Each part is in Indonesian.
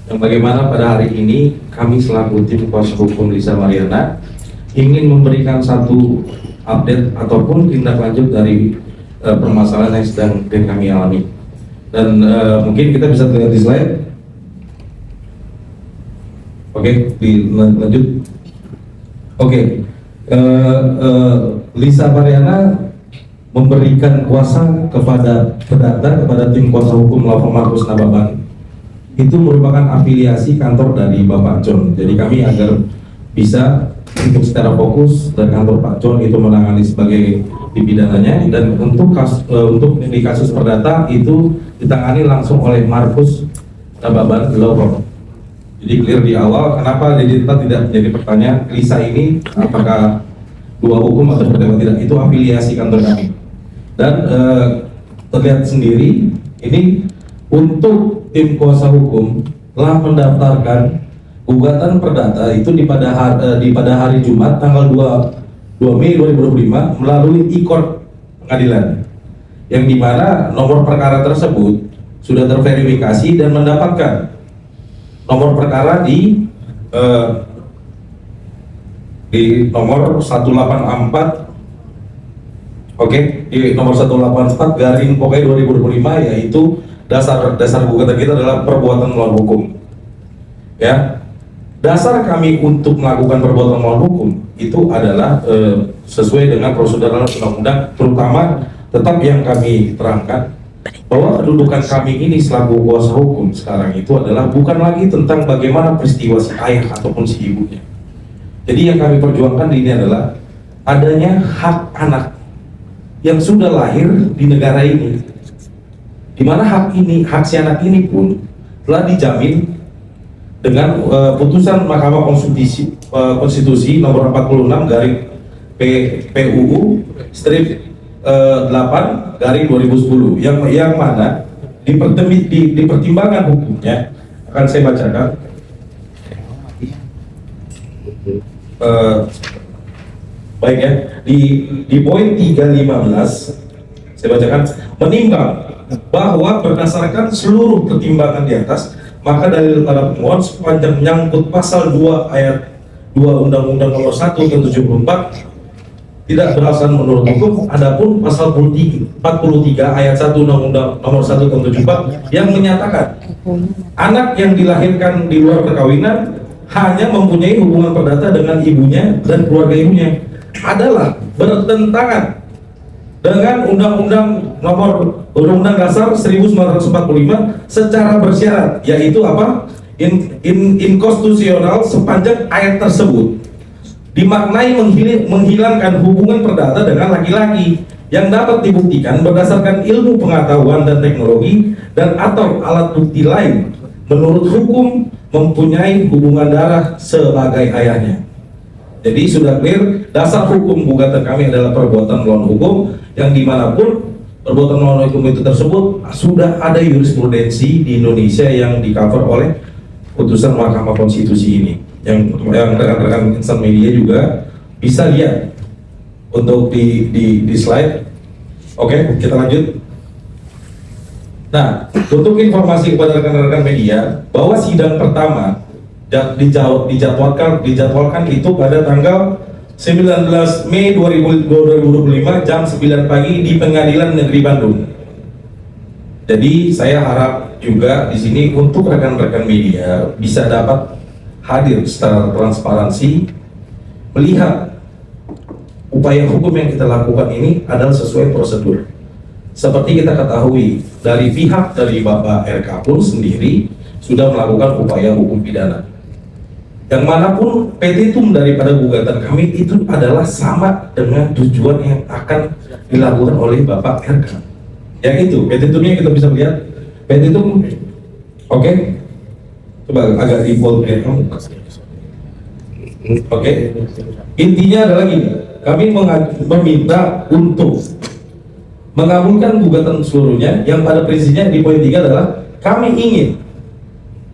yang bagaimana pada hari ini kami selaku tim kuasa hukum Lisa Mariana ingin memberikan satu update ataupun tindak lanjut dari permasalahan yang sedang kami alami. Dan mungkin kita bisa lihat di slide. Oke, lanjut. Oke, Lisa Mariana memberikan kuasa kepada perdata, kepada tim kuasa hukum Law Firm Markus Nababan. Itu merupakan afiliasi kantor dari Bapak John. Jadi kami agar bisa untuk secara fokus dan kantor Pak John itu menangani sebagai pidananya, dan untuk di kasus perdata itu ditangani langsung oleh Markus Nababan Law Firm. Jadi clear di awal kenapa jadi kita tidak menjadi pertanyaan Lisa ini apakah dua hukum atau berbeda tidak, itu afiliasi kantor kami. Dan terlihat sendiri ini untuk tim kuasa hukum telah mendaftarkan gugatan perdata itu pada hari Jumat tanggal 2 Mei 2025 melalui e-court pengadilan, yang dimana nomor perkara tersebut sudah terverifikasi dan mendapatkan nomor perkara di nomor 184. Oke, di nomor 184 garing pokoknya 2025, yaitu dasar gugatan kita adalah perbuatan melawan hukum. Ya, dasar kami untuk melakukan perbuatan melawan hukum itu adalah sesuai dengan prosedur undang-undang, terutama tetap yang kami terangkan bahwa kedudukan kami ini selaku kuasa hukum sekarang itu adalah bukan lagi tentang bagaimana peristiwa si ayah ataupun si ibunya. Jadi yang kami perjuangkan ini adalah adanya hak anak yang sudah lahir di negara ini, di mana hak si anak ini pun telah dijamin dengan putusan Mahkamah Konstitusi nomor 46 garing PUU strip 8 garing 2010 yang mana dipertimbangkan hukumnya akan saya bacakan. Baik ya, di poin 315 saya bacakan, menimbang bahwa berdasarkan seluruh pertimbangan di atas, maka dalil pada pemohon sepanjang menyangkut pasal 2 ayat 2 Undang-Undang Nomor 1 Tahun 74 tidak beralasan menurut hukum. Adapun pasal 43 ayat 1 Undang-Undang Nomor 1 Tahun 74 yang menyatakan anak yang dilahirkan di luar perkawinan hanya mempunyai hubungan perdata dengan ibunya dan keluarga ibunya adalah bertentangan dengan Undang-Undang Dasar 1945 secara bersyarat, yaitu apa? Inkonstitusional sepanjang ayat tersebut dimaknai menghilangkan hubungan perdata dengan laki-laki yang dapat dibuktikan berdasarkan ilmu pengetahuan dan teknologi dan atau alat bukti lain menurut hukum mempunyai hubungan darah sebagai ayahnya. Jadi sudah clear, dasar hukum gugatan kami adalah perbuatan melawan hukum, yang dimanapun perbuatan melawan hukum itu tersebut sudah ada jurisprudensi di Indonesia yang di cover oleh putusan Mahkamah Konstitusi ini, yang rekan-rekan insan media juga bisa lihat untuk di slide. Oke, kita lanjut. Nah, untuk informasi kepada rekan-rekan media bahwa sidang pertama dijadwalkan itu pada tanggal 19 Mei 2025 jam 9 pagi di Pengadilan Negeri Bandung. Jadi saya harap juga di sini untuk rekan-rekan media bisa dapat hadir secara transparansi, melihat upaya hukum yang kita lakukan ini adalah sesuai prosedur. Seperti kita ketahui dari pihak dari Bapak RK pun sendiri sudah melakukan upaya hukum pidana. Yang manapun petitum daripada gugatan kami itu adalah sama dengan tujuan yang akan dilakukan oleh Bapak RK. Yang itu petitumnya kita bisa lihat. Petitum, oke. Coba agak di bold ya. Oke. Intinya adalah gini, kami meminta untuk mengabulkan gugatan seluruhnya, yang pada prinsipnya di poin 3 adalah kami ingin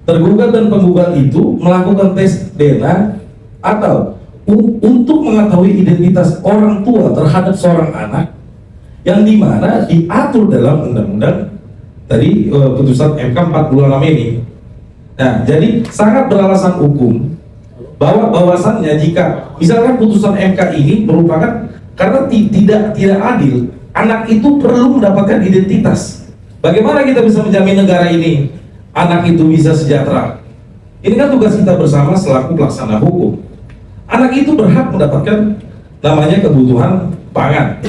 tergugat dan penggugat itu melakukan tes DNA atau untuk mengetahui identitas orang tua terhadap seorang anak, yang dimana diatur dalam undang-undang tadi putusan MK 46 ini. Nah, jadi sangat beralasan hukum bahwasannya jika misalkan putusan MK ini merupakan karena tidak adil, anak itu perlu mendapatkan identitas. Bagaimana kita bisa menjamin negara ini anak itu bisa sejahtera? Ini kan tugas kita bersama selaku pelaksana hukum. Anak itu berhak mendapatkan namanya kebutuhan pangan,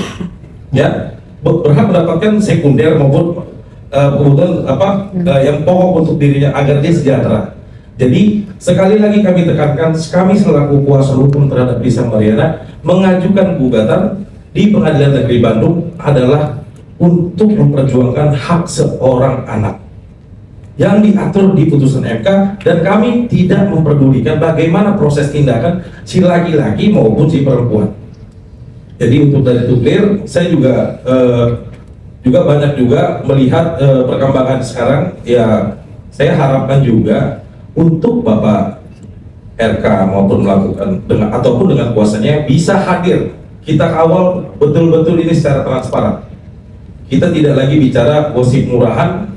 ya, berhak mendapatkan sekunder maupun kebutuhan yang pokok untuk dirinya agar dia sejahtera. Jadi sekali lagi kami tekankan, kami selaku kuasa hukum terhadap Lisa Mariana mengajukan gugatan di Pengadilan Negeri Bandung adalah untuk memperjuangkan hak seorang anak yang diatur di putusan MK, dan kami tidak memperdulikan bagaimana proses tindakan si laki-laki maupun si perempuan. Jadi untuk dari itu clear, saya juga banyak juga melihat perkembangan sekarang. Ya, saya harapkan juga untuk Bapak RK maupun melakukan ataupun dengan kuasanya bisa hadir. Kita kawal betul-betul ini secara transparan. Kita tidak lagi bicara gosip murahan.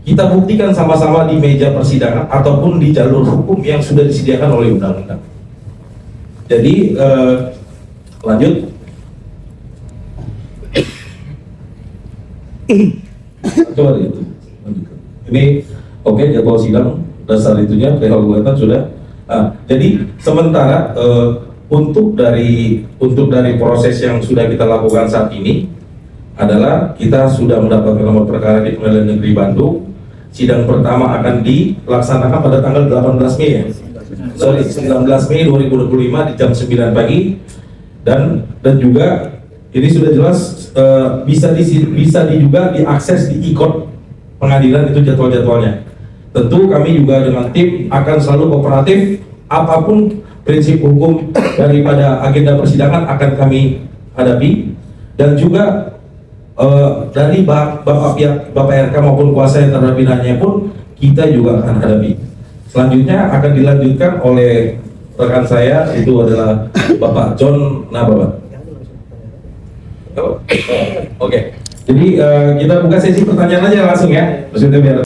Kita buktikan sama-sama di meja persidangan ataupun di jalur hukum yang sudah disediakan oleh undang-undang. Jadi lanjut. Coba itu. Ini oke, jadwal sidang dasar itunya perihal gugatan sudah. Jadi sementara untuk dari proses yang sudah kita lakukan saat ini adalah kita sudah mendapatkan nomor perkara di Pengadilan Negeri Bandung. Sidang pertama akan dilaksanakan pada tanggal 18 Mei ya. 19 Mei 2025 di jam 9 pagi, dan juga ini sudah jelas bisa juga diakses di ikon pengadilan itu jadwal-jadwalnya. Tentu kami juga dengan tim akan selalu kooperatif, apapun prinsip hukum daripada agenda persidangan akan kami hadapi, dan juga dari Bapak RK maupun kuasa yang terhadap binanya pun kita juga akan hadapi. Selanjutnya akan dilanjutkan oleh rekan saya, itu adalah Bapak John Nababan. Oke, jadi kita buka sesi pertanyaan aja langsung ya. Maksudnya biar